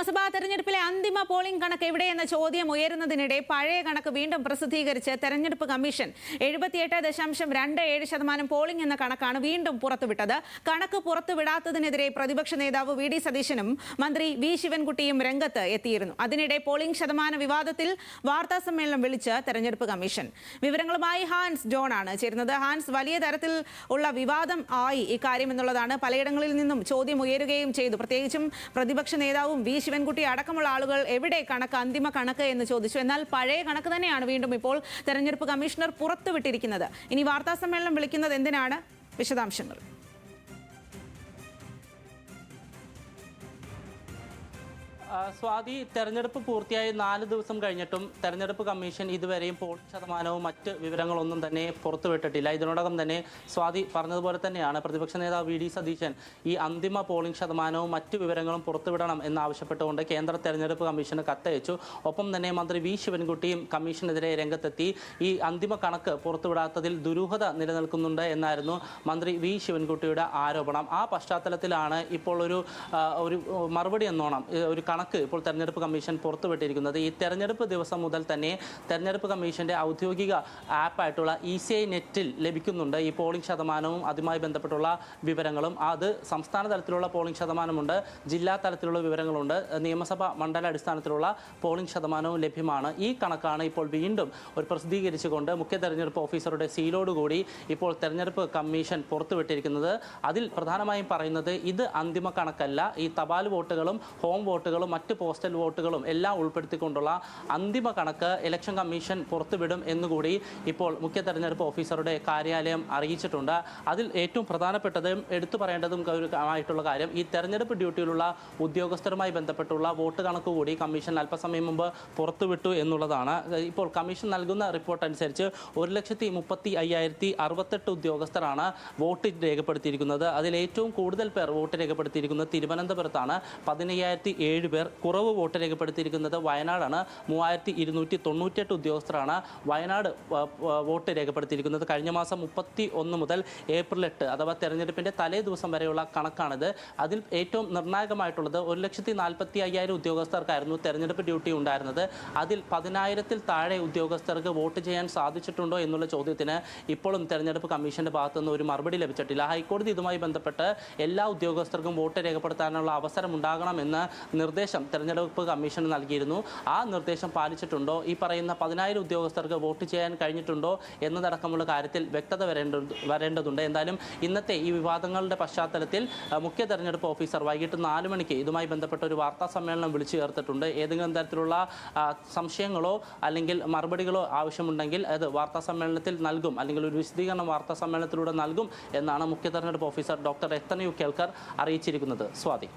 നിയമസഭാ തെരഞ്ഞെടുപ്പിലെ അന്തിമ പോളിംഗ് കണക്ക് എവിടെയെന്ന ചോദ്യം ഉയരുന്നതിനിടെ പഴയ കണക്ക് വീണ്ടും പ്രസിദ്ധീകരിച്ച് തെരഞ്ഞെടുപ്പ് കമ്മീഷൻ 78.27% പോളിംഗ് എന്ന കണക്കാണ് വീണ്ടും പുറത്തുവിട്ടത്. കണക്ക് പുറത്തുവിടാത്തതിനെതിരെ പ്രതിപക്ഷ നേതാവ് വി ഡി സതീശനും മന്ത്രി വി ശിവൻകുട്ടിയും രംഗത്ത് എത്തിയിരുന്നു. അതിനിടെ പോളിംഗ് ശതമാന വിവാദത്തിൽ വാർത്താ സമ്മേളനം വിളിച്ച് തെരഞ്ഞെടുപ്പ് കമ്മീഷൻ. വിവരങ്ങളുമായി ഹാൻസ് ജോൺ ആണ് ചേരുന്നത്. ഹാൻസ്, വലിയ തരത്തിൽ ഉള്ള വിവാദം ആയി ഇക്കാര്യം എന്നുള്ളതാണ് പലയിടങ്ങളിൽ നിന്നും ചോദ്യം ഉയരുകയും ചെയ്തു. പ്രത്യേകിച്ചും പ്രതിപക്ഷ നേതാവും വി ശിവൻകുട്ടി അടക്കമുള്ള ആളുകൾ എവിടെ കണക്ക്, അന്തിമ കണക്ക് എന്ന് ചോദിച്ചു. എന്നാൽ പഴയ കണക്ക് തന്നെയാണ് വീണ്ടും ഇപ്പോൾ തെരഞ്ഞെടുപ്പ് കമ്മീഷണർ പുറത്തുവിട്ടിരിക്കുന്നത്. ഇനി വാർത്താ സമ്മേളനം വിളിക്കുന്നത് എന്തിനാണ്? വിശദാംശങ്ങൾ. സ്വാതി, തെരഞ്ഞെടുപ്പ് പൂർത്തിയായി 4 ദിവസം കഴിഞ്ഞിട്ടും തെരഞ്ഞെടുപ്പ് കമ്മീഷൻ ഇതുവരെയും പോളിംഗ് ശതമാനവും മറ്റ് വിവരങ്ങളൊന്നും തന്നെ പുറത്തുവിട്ടിട്ടില്ല. ഇതിനോടകം തന്നെ സ്വാതി പറഞ്ഞതുപോലെ തന്നെയാണ് പ്രതിപക്ഷ നേതാവ് വി ഡി സതീശൻ ഈ അന്തിമ പോളിംഗ് ശതമാനവും മറ്റ് വിവരങ്ങളും പുറത്തുവിടണം എന്നാവശ്യപ്പെട്ടുകൊണ്ട് കേന്ദ്ര തെരഞ്ഞെടുപ്പ് കമ്മീഷന് കത്തയച്ചു. ഒപ്പം തന്നെ മന്ത്രി വി ശിവൻകുട്ടിയും കമ്മീഷനെതിരെ രംഗത്തെത്തി. ഈ അന്തിമ കണക്ക് പുറത്തുവിടാത്തതിൽ ദുരൂഹത നിലനിൽക്കുന്നുണ്ട് എന്നായിരുന്നു മന്ത്രി വി ശിവൻകുട്ടിയുടെ ആരോപണം. ആ പശ്ചാത്തലത്തിലാണ് ഇപ്പോൾ ഒരു മറുപടി എന്നോണം ഒരു കണക്ക് ഇപ്പോൾ തെരഞ്ഞെടുപ്പ് കമ്മീഷൻ പുറത്തുവിട്ടിരിക്കുന്നത്. ഈ തെരഞ്ഞെടുപ്പ് ദിവസം മുതൽ തന്നെ തെരഞ്ഞെടുപ്പ് കമ്മീഷന്റെ ഔദ്യോഗിക ആപ്പായിട്ടുള്ള ECI നെറ്റിൽ ലഭിക്കുന്നുണ്ട് ഈ പോളിംഗ് ശതമാനവും അതുമായി ബന്ധപ്പെട്ടുള്ള വിവരങ്ങളും. അത് സംസ്ഥാന തലത്തിലുള്ള പോളിംഗ് ശതമാനമുണ്ട്, ജില്ലാ തലത്തിലുള്ള വിവരങ്ങളുണ്ട്, നിയമസഭ മണ്ഡല അടിസ്ഥാനത്തിലുള്ള പോളിംഗ് ശതമാനവും ലഭ്യമാണ്. ഈ കണക്കാണ് ഇപ്പോൾ വീണ്ടും ഒരു പ്രസിദ്ധീകരിച്ചുകൊണ്ട് മുഖ്യ തെരഞ്ഞെടുപ്പ് ഓഫീസറുടെ സീലോടുകൂടി ഇപ്പോൾ തെരഞ്ഞെടുപ്പ് കമ്മീഷൻ പുറത്തുവിട്ടിരിക്കുന്നത്. അതിൽ പ്രധാനമായും പറയുന്നത് ഇത് അന്തിമ കണക്കല്ല, ഈ തപാൽ വോട്ടുകളും ഹോം വോട്ടുകളും മറ്റ് പോസ്റ്റൽ വോട്ടുകളും എല്ലാം ഉൾപ്പെടുത്തിക്കൊണ്ടുള്ള അന്തിമ കണക്ക് ഇലക്ഷൻ കമ്മീഷൻ പുറത്തുവിടും എന്നുകൂടി ഇപ്പോൾ മുഖ്യ തെരഞ്ഞെടുപ്പ് ഓഫീസറുടെ കാര്യാലയം അറിയിച്ചിട്ടുണ്ട്. അതിൽ ഏറ്റവും പ്രധാനപ്പെട്ടതും എടുത്തു പറയേണ്ടതും ആയിട്ടുള്ള കാര്യം ഈ തെരഞ്ഞെടുപ്പ് ഡ്യൂട്ടിയിലുള്ള ഉദ്യോഗസ്ഥരുമായി ബന്ധപ്പെട്ടുള്ള വോട്ട് കണക്ക് കൂടി കമ്മീഷൻ അല്പസമയം മുമ്പ് പുറത്തുവിട്ടു എന്നുള്ളതാണ്. ഇപ്പോൾ കമ്മീഷൻ നൽകുന്ന റിപ്പോർട്ട് അനുസരിച്ച് 1,35,068 ഉദ്യോഗസ്ഥരാണ് വോട്ട് രേഖപ്പെടുത്തിയിരിക്കുന്നത്. അതിൽ ഏറ്റവും കൂടുതൽ പേർ വോട്ട് രേഖപ്പെടുത്തിയിരിക്കുന്നത് തിരുവനന്തപുരത്താണ്, 15,007 പേർ. കുറവ് വോട്ട് രേഖപ്പെടുത്തിയിരിക്കുന്നത് വയനാടാണ്, 3,298 ഉദ്യോഗസ്ഥരാണ് വയനാട് വോട്ട് രേഖപ്പെടുത്തിയിരിക്കുന്നത്. കഴിഞ്ഞ മാസം 31 മുതൽ ഏപ്രിൽ 8 അഥവാ തെരഞ്ഞെടുപ്പിൻ്റെ തലേ ദിവസം വരെയുള്ള കണക്കാണിത്. അതിൽ ഏറ്റവും നിർണായകമായിട്ടുള്ളത് 1,45,000 ഉദ്യോഗസ്ഥർക്കായിരുന്നു തെരഞ്ഞെടുപ്പ് ഡ്യൂട്ടി ഉണ്ടായിരുന്നത്. അതിൽ 10,000-ൽ താഴെ ഉദ്യോഗസ്ഥർക്ക് വോട്ട് ചെയ്യാൻ സാധിച്ചിട്ടുണ്ടോ എന്നുള്ള ചോദ്യത്തിന് ഇപ്പോഴും തെരഞ്ഞെടുപ്പ് കമ്മീഷന്റെ ഭാഗത്തുനിന്ന് ഒരു മറുപടി ലഭിച്ചിട്ടില്ല. ഹൈക്കോടതി ഇതുമായി ബന്ധപ്പെട്ട് എല്ലാ ഉദ്യോഗസ്ഥർക്കും വോട്ട് രേഖപ്പെടുത്താനുള്ള അവസരം ഉണ്ടാകണമെന്ന് നിർദ്ദേശം തെരഞ്ഞെടുപ്പ് കമ്മീഷന് നൽകിയിരുന്നു. ആ നിർദ്ദേശം പാലിച്ചിട്ടുണ്ടോ, ഈ പറയുന്ന 10,000 ഉദ്യോഗസ്ഥർക്ക് വോട്ട് ചെയ്യാൻ കഴിഞ്ഞിട്ടുണ്ടോ എന്നതടക്കമുള്ള കാര്യത്തിൽ വ്യക്തത വരേണ്ടതുണ്ട്. എന്തായാലും ഇന്നത്തെ ഈ വിവാദങ്ങളുടെ പശ്ചാത്തലത്തിൽ മുഖ്യ തെരഞ്ഞെടുപ്പ് ഓഫീസർ വൈകിട്ട് 4 മണിക്ക് ഇതുമായി ബന്ധപ്പെട്ട ഒരു വാർത്താ സമ്മേളനം വിളിച്ചു ചേർത്തിട്ടുണ്ട്. ഏതെങ്കിലും തരത്തിലുള്ള സംശയങ്ങളോ അല്ലെങ്കിൽ മറുപടികളോ ആവശ്യമുണ്ടെങ്കിൽ അത് വാർത്താ സമ്മേളനത്തിൽ നൽകും, അല്ലെങ്കിൽ ഒരു വിശദീകരണം വാർത്താ സമ്മേളനത്തിലൂടെ നൽകും എന്നാണ് മുഖ്യ തെരഞ്ഞെടുപ്പ് ഓഫീസർ ഡോക്ടർ എത്തനയു കേൽക്കർ അറിയിച്ചിരിക്കുന്നത്. സ്വാതി.